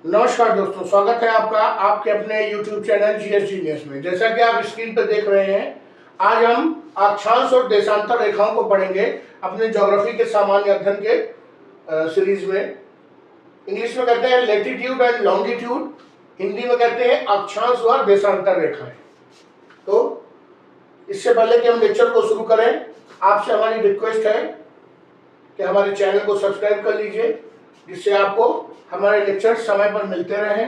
नमस्कार दोस्तों, स्वागत है आपका आपके अपने YouTube चैनल जीएस जीनियस में। जैसा कि आप स्क्रीन पर देख रहे हैं, आज हम अक्षांश और देशांतर रेखाओं को पढ़ेंगे अपने ज्योग्राफी के सामान्य अध्ययन के सीरीज में। इंग्लिश में कहते हैं लैटिट्यूड एंड लॉन्गिट्यूड, हिंदी में कहते हैं अक्षांश व देशांतर रेखाएं। तो इससे पहले कि हम लेक्चर को शुरू करें, आपसे हमारी रिक्वेस्ट है कि हमारे चैनल को सब्सक्राइब कर लीजिए, जिससे आपको हमारे लेक्चर समय पर मिलते रहें।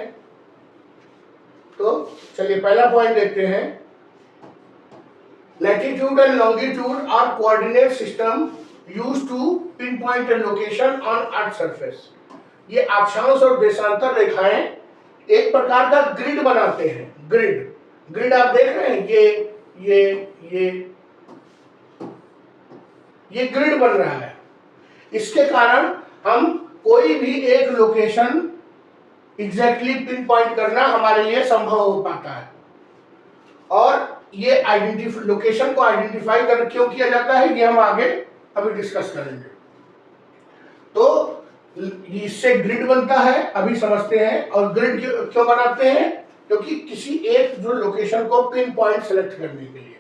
तो चलिए पहला पॉइंट देखते हैं। Latitude and longitude are coordinate system used to pinpoint a location on earth surface. ये अक्षांश और देशांतर रेखाएं एक प्रकार का ग्रिड बनाते हैं। ग्रिड आप देख रहे हैं, ये ग्रिड बन रहा है। इसके कारण हम कोई भी एक लोकेशन एग्जैक्टली पिन पॉइंट करना हमारे लिए संभव हो पाता है। और ये लोकेशन को आइडेंटिफाई कर क्यों किया जाता है, ये हम आगे अभी डिस्कस करेंगे। तो इससे ग्रिड बनता है, अभी समझते हैं। और ग्रिड क्यों बनाते हैं? क्योंकि किसी एक जो लोकेशन को पिन पॉइंट सेलेक्ट करने के लिए।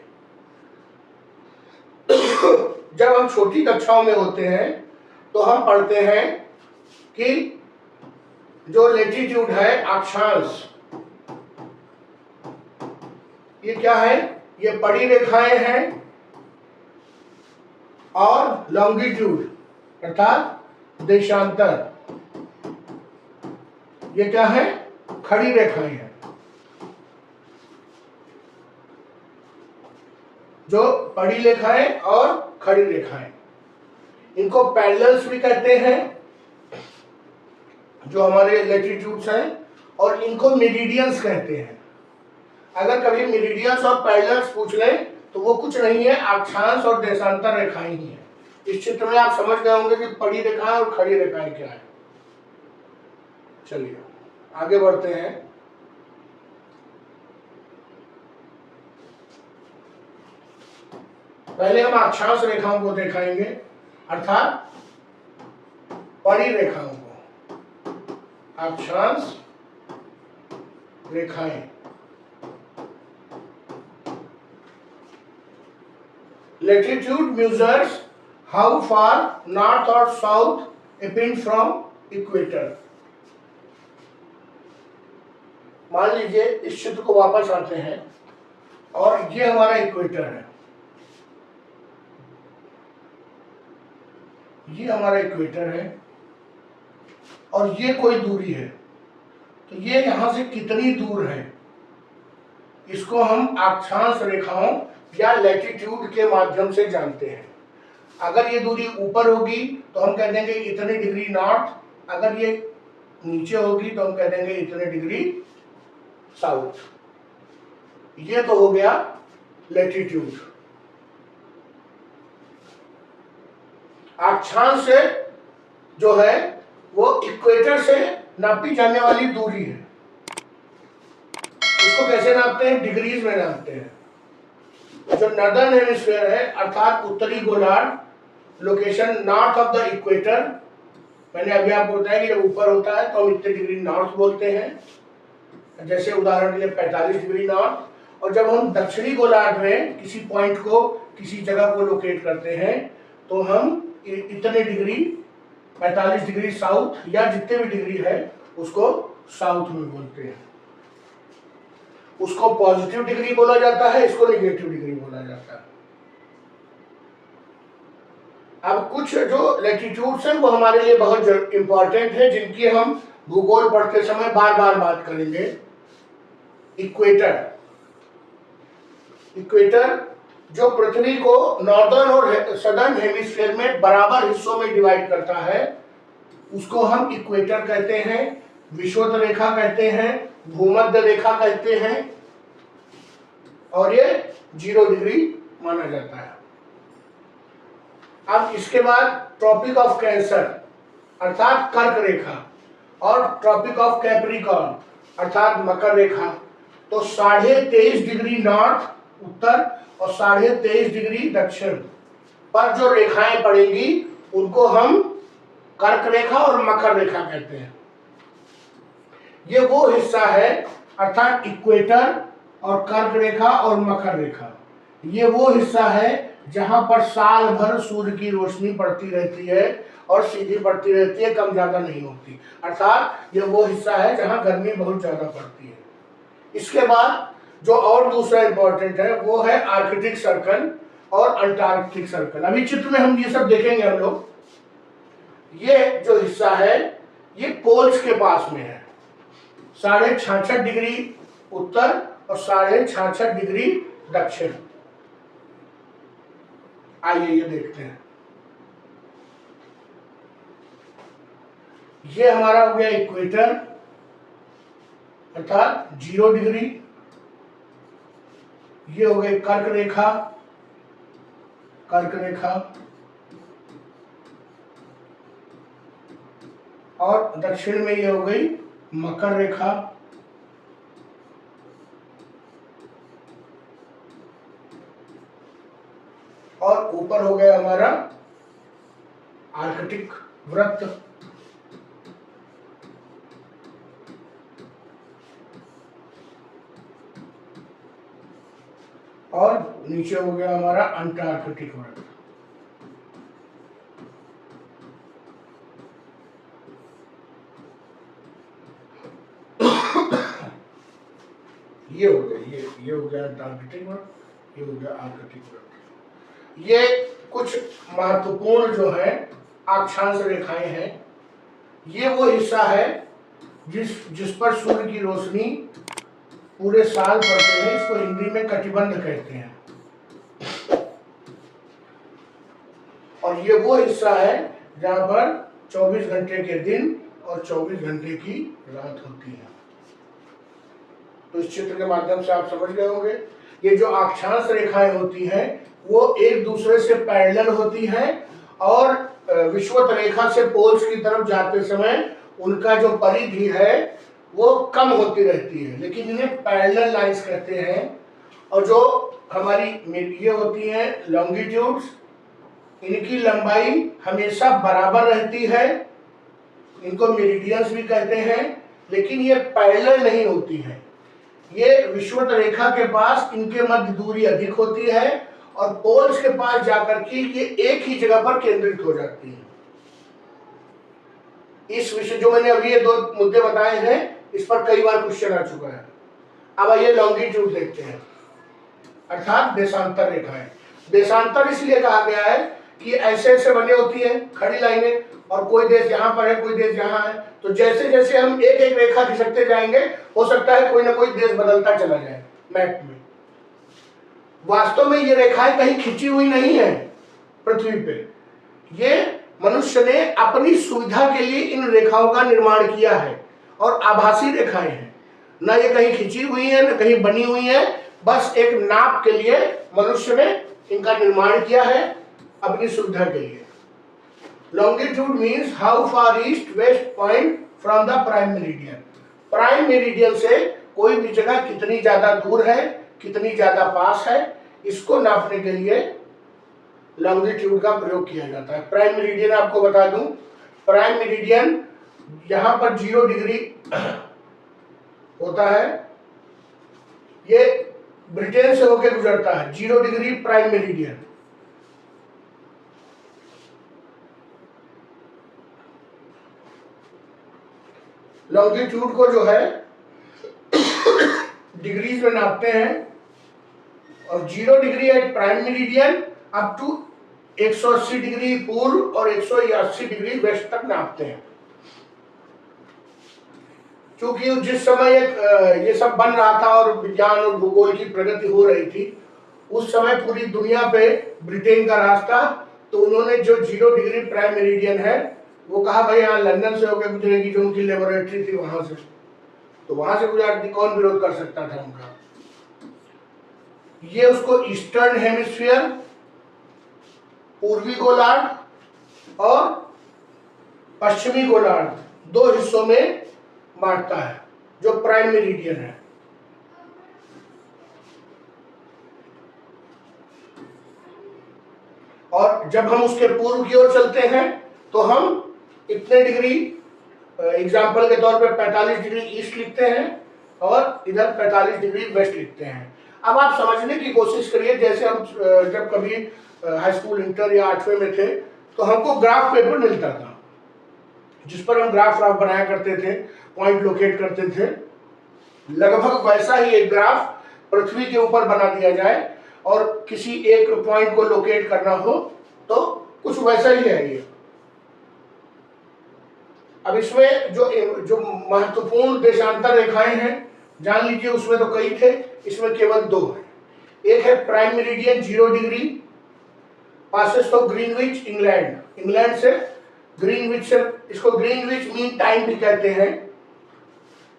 जब हम छोटी कक्षाओं में होते हैं तो हम पढ़ते हैं कि जो लैटिट्यूड है, अक्षांश, ये क्या है? ये बड़ी रेखाएं हैं। और लॉन्गिट्यूड अर्थात देशांतर, ये क्या है? खड़ी रेखाएं हैं। जो बड़ी रेखाएं और खड़ी रेखाएं, इनको पैरेलल्स भी कहते हैं, जो हमारे लैटिट्यूड्स हैं। और इनको मेरिडियंस कहते हैं। अगर कभी मेरिडियंस और पैरेलल्स पूछ लें तो वो कुछ नहीं है, अक्षांश और देशांतर रेखाएं ही हैं। इस चित्र में आप समझ गए होंगे कि बड़ी रेखाएं और खड़ी रेखाएं क्या है। चलिए आगे बढ़ते हैं। पहले हम अक्षांश रेखाओं को दिखाएंगे, अर्थात बड़ी रेखाओं को। अक्षांश रेखाएं, latitude measures how far north or south a pin from equator। मान लीजिए इस चित्र को वापस आते हैं और ये हमारा इक्वेटर है, ये हमारा इक्वेटर है और ये कोई दूरी है। तो ये यहां से कितनी दूर है, इसको हम अक्षांश रेखाओं या लैटिट्यूड के माध्यम से जानते हैं। अगर ये दूरी ऊपर होगी तो हम कह देंगे इतने डिग्री नॉर्थ, अगर ये नीचे होगी तो हम कह देंगे इतने डिग्री साउथ। ये तो हो गया लैटिट्यूड। अक्षांश से जो है वो इक्वेटर से नापी जाने वाली दूरी है। इसको कैसे नापते हैं? डिग्रीज में नापते हैं। जो नॉर्दर्न हेमिस्फीयर है, अर्थात उत्तरी गोलार्ध, location north of the equator, मैंने अभी आपको बताया कि जब ऊपर होता है तो हम इतने डिग्री नॉर्थ बोलते हैं। जैसे उदाहरण के लिए 45 डिग्री नॉर्थ। और जब हम दक्षिणी गोलार्ध में किसी पॉइंट को, किसी जगह को लोकेट करते हैं तो हम इतने डिग्री 45 डिग्री साउथ या जितने भी डिग्री है उसको साउथ में बोलते हैं। उसको पॉजिटिव डिग्री बोला जाता है, इसको नेगेटिव डिग्री बोला जाता है। अब कुछ जो लैटिट्यूड्स हैं वो हमारे लिए बहुत इंपॉर्टेंट है, जिनकी हम भूगोल पढ़ते समय बार बार बात करेंगे। इक्वेटर जो पृथ्वी को नॉर्दर्न और सदर्न हेमिस्फीयर में बराबर हिस्सों में डिवाइड करता है, उसको हम इक्वेटर कहते हैं, विषुवत रेखा कहते हैं, भूमध्य रेखा कहते हैं। और ये 0 डिग्री माना जाता है। अब इसके बाद ट्रॉपिक ऑफ कैंसर अर्थात कर्क रेखा और ट्रॉपिक ऑफ कैप्रिकॉर्न अर्थात मकर रेखा। तो 23.5 डिग्री नॉर्थ उत्तर और 23.5 डिग्री दक्षिण पर जो रेखाएं पड़ेंगी उनको हम कर्क रेखा और मकर रेखा कहते हैं। ये वो हिस्सा है, अर्थात इक्वेटर और कर्क रेखा और मकर रेखा, ये वो हिस्सा है जहां पर साल भर सूर्य की रोशनी पड़ती रहती है और सीधी पड़ती रहती है, कम ज्यादा नहीं होती। अर्थात ये वो हिस्सा है जहां गर्मी बहुत ज्यादा पड़ती है। इसके बाद जो और दूसरा इंपॉर्टेंट है वो है आर्कटिक सर्कल और अंटार्कटिक सर्कल। अभी चित्र में हम ये सब देखेंगे हम लोग। ये जो हिस्सा है ये पोल्स के पास में है, 66.5 डिग्री उत्तर और 66.5 डिग्री दक्षिण। आइए ये देखते हैं। ये हमारा हो गया इक्वेटर अर्थात 0 डिग्री, ये हो गई कर्क रेखा, कर्क रेखा, और दक्षिण में ये हो गई मकर रेखा, और ऊपर हो गया हमारा आर्कटिक वृत्त। और नीचे हो गया हमारा अंटार्कटिक वृत्त। ये हो गया, ये हो गया अंटार्कटिक वृत्त, ये हो गया आर्कटिक वृत्त। ये कुछ महत्वपूर्ण जो है अक्षांश रेखाएं हैं। ये वो हिस्सा है जिस पर सूर्य की रोशनी पूरे साल पड़ते हैं। इसको हिंदी में कटिबंध कहते हैं। और ये वो हिस्सा है जहां पर 24 घंटे के दिन और 24 घंटे की रात होती है। तो इस चित्र के माध्यम से आप समझ गए होंगे, ये जो अक्षांश रेखाएं होती हैं वो एक दूसरे से पैरेलल होती हैं और विषुवत रेखा से पोल्स की तरफ जाते समय उनका जो परिधि है वो कम होती रहती है, लेकिन इन्हें पैरेलल लाइंस कहते हैं। और जो हमारी ये होती हैं लॉन्गिट्यूड्स, इनकी लंबाई हमेशा बराबर रहती है, इनको मेरिडियंस भी कहते हैं, लेकिन ये पैरेलल नहीं होती हैं। ये विषुवत रेखा के पास इनके मध्य दूरी अधिक होती है और पोल्स के पास जाकर के ये एक ही जगह पर केंद्रित हो जाती है। इस विषय जो मैंने अभी ये 2 मुद्दे बताए हैं, इस पर कई बार क्वेश्चन आ चुका है। अब आइए लॉन्गिट्यूड देखते हैं, अर्थात देशांतर रेखाएं। देशांतर इसलिए कहा गया है कि ऐसे ऐसे बने होती है खड़ी लाइनें, और कोई देश यहाँ पर है, कोई देश यहाँ है, तो जैसे जैसे हम एक एक रेखा खिसकते जाएंगे हो सकता है कोई ना कोई देश बदलता चला जाए मैप में। वास्तव में ये रेखाएं कहीं खिंची हुई नहीं है पृथ्वी पे, ये मनुष्य ने अपनी सुविधा के लिए इन रेखाओं का निर्माण किया है और आभासी रेखाएं हैं, ना ये कहीं खिंची हुई है ना कहीं बनी हुई है, बस एक नाप के लिए मनुष्य ने इनका निर्माण किया है अपनी सुविधा के लिए। Longitude means how far east west point from the prime meridian. Prime meridian से कोई भी जगह कितनी ज्यादा दूर है, कितनी ज्यादा पास है, इसको नापने के लिए लॉन्गिट्यूड का प्रयोग किया जाता है। प्राइम मेरिडियन आपको बता दूं, प्राइम मेरिडियन यहां पर 0 डिग्री होता है, ये ब्रिटेन से होकर गुजरता है 0 डिग्री प्राइम मेरिडियन। लॉन्गिट्यूड को जो है डिग्रीज में नापते हैं और 0 degree at prime meridian up to 180 degree पूर्व और 180 डिग्री वेस्ट तक नापते हैं। क्योंकि जिस समय ये सब बन रहा था और विज्ञान और भूगोल की प्रगति हो रही थी, उस समय पूरी दुनिया पे ब्रिटेन का राज था, तो उन्होंने जो 0 डिग्री प्राइम मेरिडियन है वो कहा भाई यहाँ लंदन से होकर गुजरेगी, जो उनकी लेबोरेटरी थी वहां से, तो वहां से गुजरती, कौन विरोध कर सकता था उनका। ये उसको ईस्टर्न हेमिस्फीयर, पूर्वी गोलार्ध और पश्चिमी गोलार्ध 2 हिस्सों में बांटता है, जो प्राइम मेरिडियन है। और जब हम उसके पूर्व की ओर चलते हैं तो हम इतने डिग्री एग्जाम्पल के तौर पे 45 डिग्री ईस्ट लिखते हैं और इधर 45 डिग्री वेस्ट लिखते हैं। अब आप समझने की कोशिश करिए, जैसे हम जब कभी हाई स्कूल इंटर या 8वें में थे तो हमको ग्राफ पेपर मिलता था जिस पर हम ग्राफ बनाया करते थे, पॉइंट लोकेट करते थे। लगभग वैसा ही एक ग्राफ पृथ्वी के ऊपर बना दिया जाए और किसी एक पॉइंट को लोकेट करना हो तो कुछ वैसा ही है ये। अब इसमें जो महत्वपूर्ण देशांतर रेखाएं हैं, जान लीजिए, उसमें तो कई थे, इसमें केवल 2 हैं। एक है prime meridian 0 degree passes of Greenwich, England से ग्रीनविच से, इसको ग्रीनविच मीन टाइम भी कहते हैं।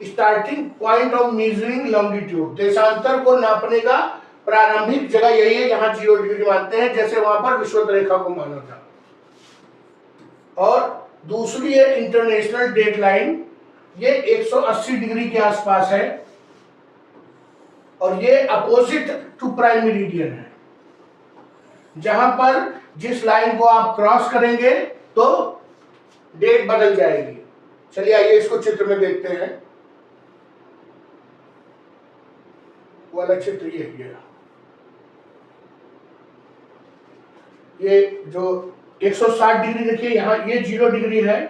Starting point of measuring longitude, देशांतर को नापने का प्रारंभिक जगह यही है जहां 0 डिग्री मानते हैं, जैसे वहां पर विषुवत रेखा को माना था। और दूसरी है इंटरनेशनल डेट लाइन, ये 180 डिग्री के आसपास है और ये अपोजिट टू प्राइम मेरिडियन है। जहां पर जिस लाइन को आप क्रॉस करेंगे तो डेट बदल जाएगी। चलिए आइए इसको चित्र में देखते हैं। वाला चित्र ये है, ये जो 160 डिग्री देखिए, यहां ये 0 डिग्री है।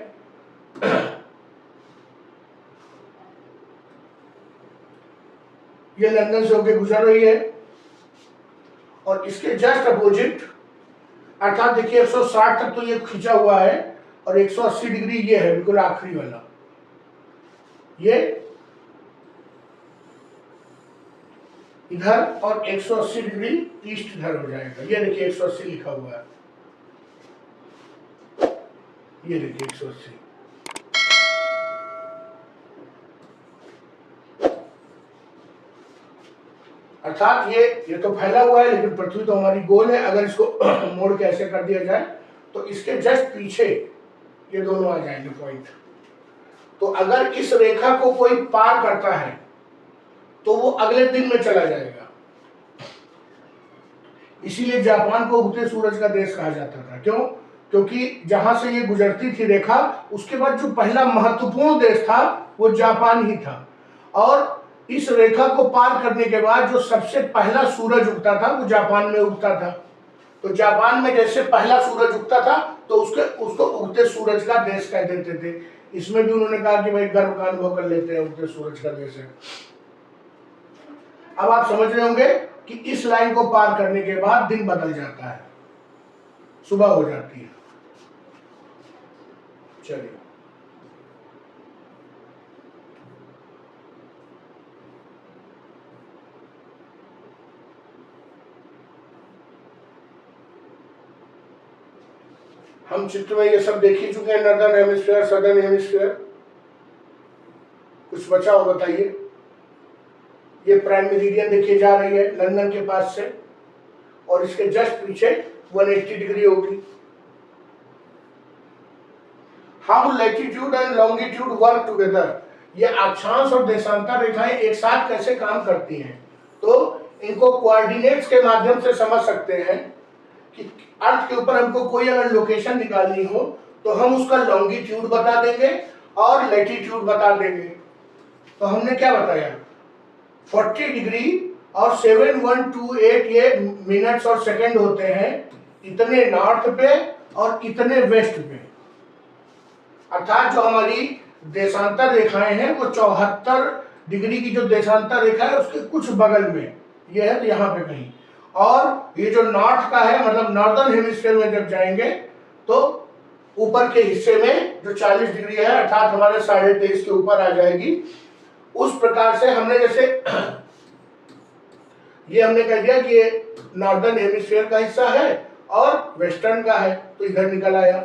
ये लंदन से होकर गुजर रही है और इसके जस्ट अपोजिट, अर्थात देखिए 160 तक तो ये खींचा हुआ है और 180 डिग्री ये है, बिल्कुल आखिरी वाला। ये इधर और 180 डिग्री ईस्ट इधर हो जाएगा। ये देखिए 180 लिखा हुआ है, ये देखिए 180। अर्थात ये तो फैला हुआ है, लेकिन पृथ्वी तो हमारी गोल है। अगर इसको मोड़ के ऐसे कर दिया जाए तो इसके जस्ट पीछे ये दोनों आ जाएंगे पॉइंट। तो अगर इस रेखा को कोई पार करता है तो वो अगले दिन में चला जाएगा। इसीलिए जापान को उगते सूरज का देश कहा जाता था। क्यों? क्योंकि जहां से ये गुजरती थी रेखा, उसके बाद जो पहला महत्वपूर्ण देश था वो जापान ही था। और इस रेखा को पार करने के बाद जो सबसे पहला सूरज उगता था वो जापान में उगता था। तो जापान में जैसे पहला सूरज उगता था तो उसको उगते सूरज का देश कह देते थे। इसमें भी उन्होंने कहा कि भाई गर्व का अनुभव कर लेते हैं, उगते सूरज का देश है। अब आप समझ रहे होंगे कि इस लाइन को पार करने के बाद दिन बदल जाता है, सुबह हो जाती है। चलिए हम चित्र में ये सब देख ही चुके हैं, नॉर्दर्न हेमिस्फीयर, सदर्न हेमिस्फीयर। कुछ बचा हो बताइए। ये प्राइम मेरिडियन देखिए जा रही है लंदन के पास से और इसके जस्ट पीछे 180 डिग्री होगी। How latitude and longitude work together, ये अक्षांश और देशांतर रेखाएं एक साथ कैसे काम करती हैं, तो इनको कोऑर्डिनेट्स के माध्यम से समझ सकते हैं कि अर्थ के ऊपर हमको कोई अगर लोकेशन निकालनी हो तो हम उसका लॉन्गिट्यूड बता देंगे और लैटिट्यूड बता देंगे। तो हमने क्या बताया, 40 डिग्री और 7128 ये मिनट्स और सेकंड होते हैं, इतने नॉर्थ पे और इतने वेस्ट पे। अर्थात जो हमारी देशांतर रेखाएं हैं वो 74 डिग्री की जो देशांतर रेखा है उसके कुछ बगल में ये है, तो यहाँ पे कहीं। और ये जो नॉर्थ का है, मतलब नॉर्दर्न हेमिस्फीयर में जब जाएंगे तो ऊपर के हिस्से में जो 40 डिग्री है, अर्थात हमारे 23.5 के ऊपर आ जाएगी। उस प्रकार से हमने जैसे ये हमने कह दिया कि ये नॉर्दर्न हेमिस्फीयर का हिस्सा है और वेस्टर्न का है, तो इधर निकल आया।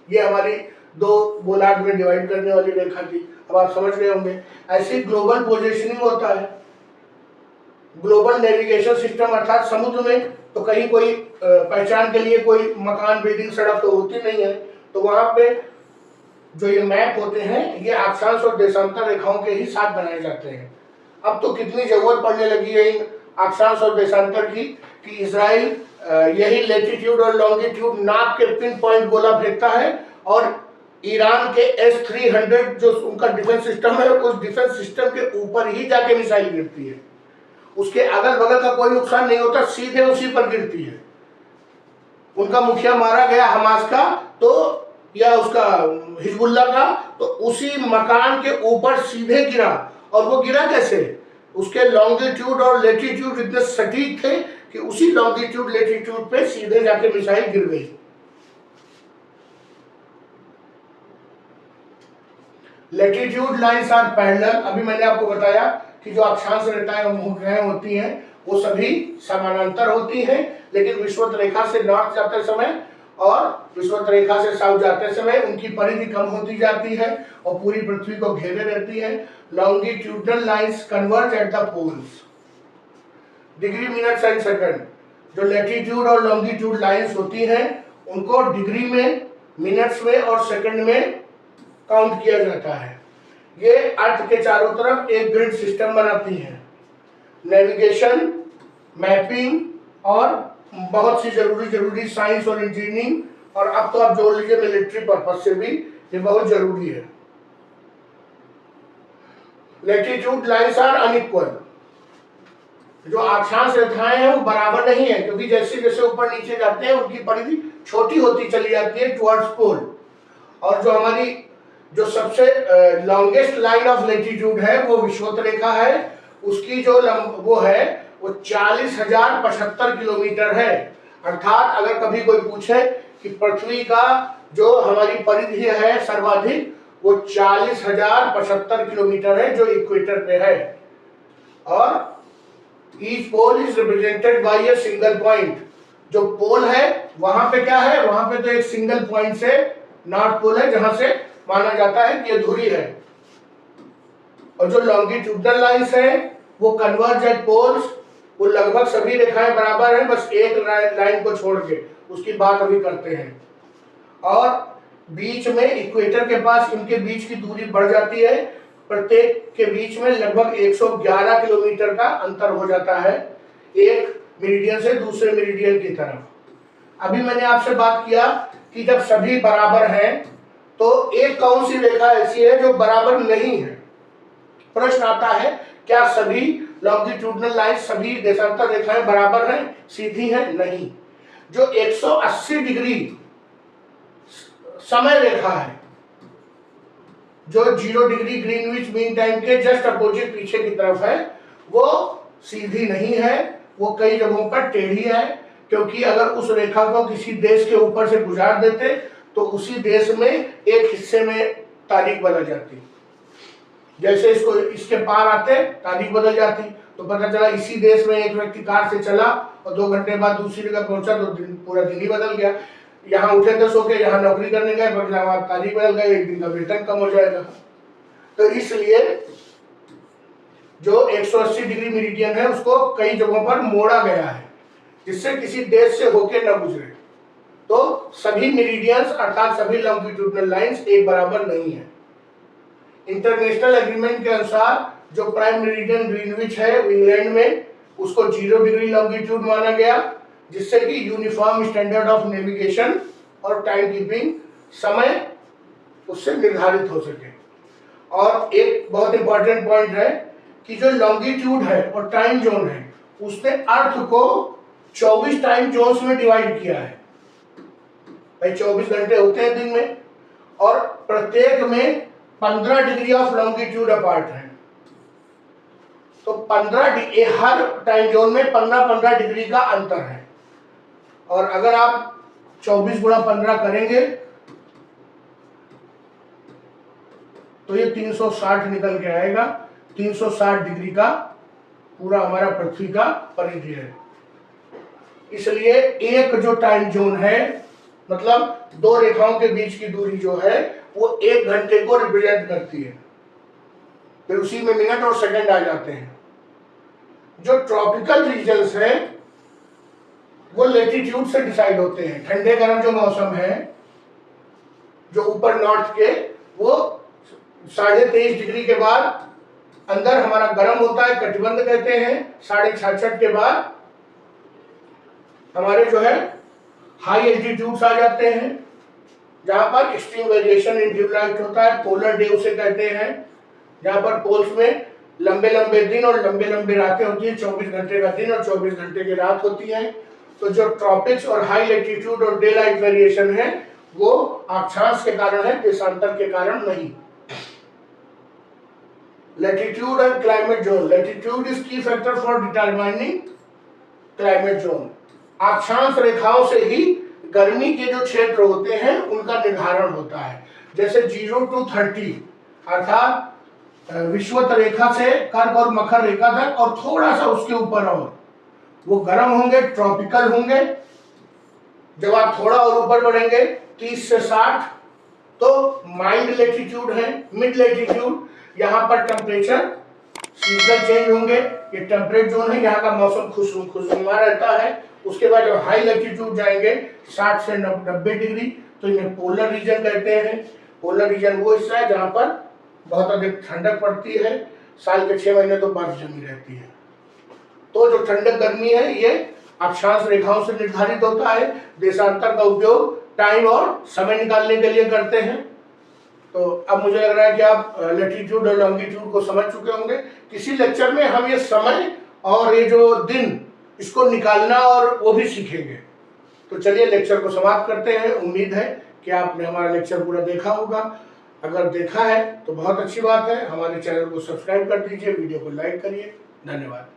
ये हमारी 2 गोलार्ध में डिवाइड करने वाली रेखा थी। अब आप समझ गए होंगे। ऐसे ग्लोबल पोजीशनिंग होता है, ग्लोबल नेविगेशन सिस्टम, अर्थात समुद्र में तो कहीं कोई पहचान के लिए कोई मकान, बिल्डिंग, सड़क तो होती नहीं है, तो वहां पे जो ये मैप होते हैं ये अक्षांश और देशांतर रेखाओं के ही साथ बनाए जाते हैं। अब तो कितनी जरूरत पड़ने लगी है इन अक्षांश और देशांतर की कि इजराइल यही लैटिट्यूड और लॉन्गिट्यूड नाप के पिन पॉइंट गोला फेंकता है और ईरान के S-300 जो उनका डिफेंस सिस्टम है, उस डिफेंस सिस्टम के ऊपर ही जाके मिसाइल गिरती है। उसके अगल बगल का कोई नुकसान नहीं होता, सीधे उसी पर गिरती है। उनका मुखिया मारा गया हमास का, तो या उसका हिजबुल्लाह का, तो उसी मकान के ऊपर सीधे गिरा। और वो गिरा कैसे? उसके लॉन्गिट्यूड और लेटीट्यूड इतने सटीक थे कि उसी लॉन्गिट्यूड लेटीट्यूड पे सीधे जाके मिसाइल गिर गई। Latitude lines are parallel. अभी मैंने आपको बताया कि जो अक्षांश रेखाएं होती हैं वो सभी समानांतर होती हैं, लेकिन विषुवत रेखा से नॉर्थ जाते समय और विषुवत रेखा से साउथ जाते समय उनकी परिधि कम होती जाती है और पूरी पृथ्वी को घेरे रहती है। Longitudinal lines converge at the poles. Degree, minutes and second, जो लेटीट्यूड और लॉन्गिट्यूड लाइंस होती हैं उनको डिग्री में, मिनट्स में और सेकंड में काउंट किया जाता है। ये अर्थ के चारों तरफ एक ग्रिड सिस्टम बनाती हैं। नेविगेशन, मैपिंग और बहुत सी जरूरी साइंस और इंजीनियरिंग, और अब तो आप जोड़ लीजिए मिलिट्री पर्पज से भी ये बहुत जरूरी है। Latitude lines are unequal. जो अक्षांश रेखाएं हैं वो बराबर नहीं है, क्योंकि जैसे जैसे ऊपर नीचे जाते हैं उनकी परिधि छोटी होती चली जाती है टुवर्ड्स पोल। और जो हमारी जो सबसे लॉन्गेस्ट लाइन ऑफ लेटीट्यूड है वो विषुवत रेखा है। उसकी जो वो है वो 40,075 किलोमीटर है। अर्थात अगर कभी कोई पूछे कि पृथ्वी का जो हमारी परिधि है सर्वाधिक, वो 40,075 किलोमीटर है जो इक्वेटर पे है। और each pole is represented by a single point. जो पोल है वहां पे क्या है? वहां पे तो एक सिंगल पॉइंट से नॉर्थ पोल है जहां से माना जाता है कि ये धुरी है। और जो लॉन्गिट्यूडनल लाइंस है वो कन्वर्ज एट पोल्स। वो लगभग सभी रेखाएं बराबर हैं, बस एक लाइन को छोड़ के, उसकी बात अभी करते हैं। और बीच में इक्वेटर के पास इनके बीच की दूरी बढ़ जाती है। प्रत्येक के बीच में लगभग 111 किलोमीटर का अंतर हो जाता है, एक मेरिडियन से दूसरे मेरिडियन की तरफ। अभी मैंने आपसे बात किया कि जब सभी बराबर हैं तो एक कौन सी रेखा ऐसी है जो बराबर नहीं है? प्रश्न आता है, क्या सभी लॉन्गिट्यूडनल लाइन, सभी देशांतर रेखाएं बराबर हैं, सीधी हैं? नहीं। जो 180 डिग्री समय रेखा है, जो 0 डिग्री ग्रीनविच मीन टाइम के जस्ट अपोजिट पीछे की तरफ है, वो सीधी नहीं है, वो कई जगहों पर टेढ़ी है। क्योंकि अगर उस रेखा को किसी देश के ऊपर से गुजार देते तो उसी देश में एक हिस्से में तारीख बदल जाती। जैसे इसको इसके पार आते तारीख बदल जाती, तो पता चला इसी देश में एक व्यक्ति कार से चला और 2 घंटे बाद दूसरी जगह पहुंचा तो पूरा दिन ही बदल गया। यहाँ उठे थे सो के, यहाँ नौकरी करने गए, बदलाव तारीख बदल गए, एक दिन का वेतन कम हो जाएगा। तो इसलिए जो 180 डिग्री मेरिडियन है उसको कई जगहों पर मोड़ा गया है जिससे किसी देश से होके न गुजरे। तो सभी मेरिडियंस अर्थात सभी लॉन्गिट्यूडनल लाइंस एक बराबर नहीं है। इंटरनेशनल एग्रीमेंट के अनुसार जो प्राइम मेरिडियन ग्रीनविच है इंग्लैंड में, उसको 0 डिग्री लॉन्गिट्यूड माना गया, जिससे कि यूनिफॉर्म स्टैंडर्ड ऑफ नेविगेशन और टाइम कीपिंग समय उससे निर्धारित हो सके। और एक बहुत इंपॉर्टेंट पॉइंट है कि जो लॉन्गिट्यूड है और टाइम जोन है उसने अर्थ को 24 टाइम जोन्स में डिवाइड किया है। भाई 24 घंटे होते हैं दिन में और प्रत्येक में 15 डिग्री ऑफ लॉन्गिट्यूड अपार्ट है। तो 15 हर टाइम जोन में 15-15 डिग्री का अंतर है। और अगर आप 24 गुणा 15 करेंगे तो ये 360 निकल के आएगा। 360 डिग्री का पूरा हमारा पृथ्वी का परिधि है। इसलिए एक जो टाइम जोन है, मतलब 2 रेखाओं के बीच की दूरी जो है वो 1 घंटे को रिप्रेजेंट करती है। फिर उसी में मिनट और सेकंड आ जाते हैं। जो ट्रॉपिकल रीजन्स हैं वो लेटीट्यूड से डिसाइड होते हैं। ठंडे गर्म जो मौसम है जो ऊपर नॉर्थ के, वो 23.5 डिग्री के बाद अंदर हमारा गर्म होता है, कटिबंध कहते हैं। 66.5 के बाद हमारे जो है हाई एल्टीट्यूड्स आ जाते हैं। जहाँ पर extreme variation in due light होता है, पोलर डे उसे कहते हैं, जहाँ पर पोल्स में लंबे लंबे दिन और लंबे लंबे रातें होती है, 24 घंटे का दिन और 24 घंटे की रात होती है। तो जो ट्रॉपिक्स और हाई लैटिट्यूड और डे लाइट वेरिएशन है वो अक्षांश के कारण है, देशांतर के कारण नहीं। Latitude and climate zone. Latitude is key factor for determining climate zone. अक्षांश रेखाओं से ही गर्मी के जो क्षेत्र होते हैं उनका निर्धारण होता है। जैसे 0 to 30 अर्थात विषुवत रेखा से कर्क और मकर रेखा तक और थोड़ा सा उसके ऊपर और वो गर्म होंगे, ट्रॉपिकल होंगे। जब आप थोड़ा और ऊपर बढ़ेंगे 30 से 60 तो माइल्ड लैटिट्यूड है, मिड लैटिट्यूड, यहाँ पर टेम्परेचर सीजनल चेंज होंगे, ये टेम्परेट जोन है, यहाँ का मौसम खुशनुमा रहता है। उसके बाद जब हाई लैटिट्यूड जाएंगे 60 से 90 डिग्री तो इन्हें पोलर रीजन कहते हैं। पोलर रीजन वो हिस्सा है जहाँ पर बहुत अधिक ठंडक पड़ती है, साल के 6 महीने तो बर्फ जमी रहती है। तो जो ठंडक गर्मी है ये अक्षांश रेखाओं से निर्धारित होता है। देशांतर का उपयोग टाइम और समय निकालने के लिए करते हैं। तो अब मुझे लग रहा है कि आप लैटिट्यूड और लॉन्गिट्यूड को समझ चुके होंगे। किसी लेक्चर में हम ये समय और ये जो दिन इसको निकालना और वो भी सीखेंगे। तो चलिए लेक्चर को समाप्त करते हैं। उम्मीद है कि आपने हमारा लेक्चर पूरा देखा होगा। अगर देखा है तो बहुत अच्छी बात है। हमारे चैनल को सब्सक्राइब कर दीजिए, वीडियो को लाइक करिए। धन्यवाद।